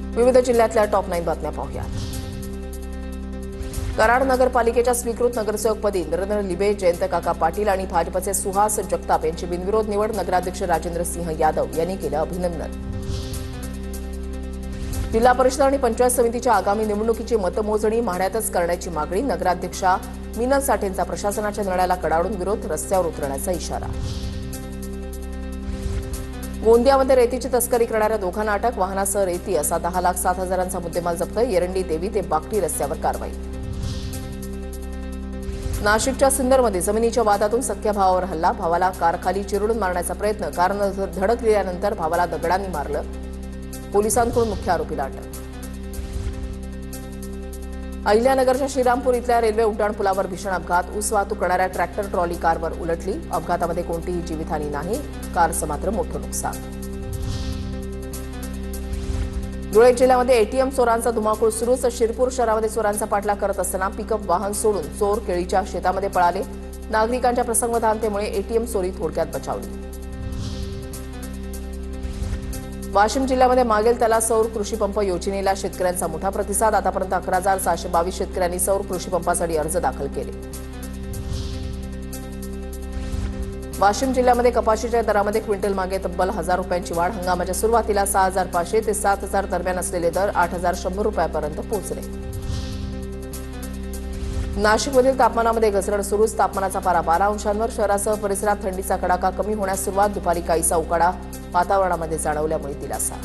विविध जिल्ह्यातल्या टॉप 9 बातम्या पाहूयात। कराड नगरपालिकेच्या स्वीकृत नगरसेवकपदी नरेंद्र लिबे, जयंत काका पाटील आणि भाजपचे सुहास जगताप यांची बिनविरोध निवड नगराध्यक्ष राजेंद्र सिंह यादव यांनी केलं अभिनंदन। जिल्हा परिषद आणि पंचायत समितीच्या आगामी निवडणुकीची मतमोजणी माढ्यातच करण्याची मागणी नगराध्यक्षा मीना साठेंचा प्रशासनाच्या निर्णयाला कडाडून विरोध, रस्त्यावर उतरण्याचा इशारा। गोंदियामध्ये रेतीची तस्करी करणाऱ्या दोघांना अटक, वाहनासह रेती असा 10,07,000चा मुद्देमाल जप्त, एरंडी देवी ते बाकटी रस्त्यावर कारवाई। नाशिकच्या सिन्नरमध्ये जमिनीच्या वादातून सख्या भावावर हल्ला, भावाला कारखाली चिरडून मारण्याचा प्रयत्न, कारनं धडकल्यानंतर भावाला दगडांनी मारलं, पोलिसांकडून मुख्य आरोपीला अटक। अहिल्यानगरच्या श्रीरामपूर इथल्या रेल्वे उड्डाणपुलावर भीषण अपघात, ऊस वाहतूक करणाऱ्या ट्रॅक्टर ट्रॉली कारवर उलटली, अपघातामध्ये कोणतीही जीवितहानी नाही, कारचं मात्र मोठं नुकसान। धुळे जिल्ह्यामध्ये एटीएम चोरांचा धुमाकूळ सुरूच, शिरपूर शहरामध्ये चोरांचा पाठलाग करत असताना पिकअप वाहन सोडून चोर केळीच्या शेतामध्ये पळाले, नागरिकांच्या प्रसंगवधानतेमुळे एटीएम चोरी थोडक्यात बचावली। वाशिम जिल्ह्यामध्ये मागेल त्याला सौर कृषी पंप योजनेला शेतकऱ्यांचा मोठा प्रतिसाद, आतापर्यंत 11,722 शेतकऱ्यांनी सौर कृषी पंपासाठी अर्ज दाखल केले। वाशिम जिल्ह्यामध्ये कपाशीच्या दरामध्ये क्विंटल मागे तब्बल 1,000 रुपयांची वाढ, हंगामाच्या सुरुवातीला 6,500 ते 7,000 दरम्यान असलेले दर 8,100 रुपयापर्यंत पोहोचले। नाशिकमधील तापमानामध्ये घसरण सुरूच, तापमानाचा पारा 12 अंशांवर, शहरासह परिसरात थंडीचा कडाका कमी होण्यास सुरुवात, दुपारी काहीसा उकाडा वातावरणामध्ये जाणवल्यामुळे दिलासा।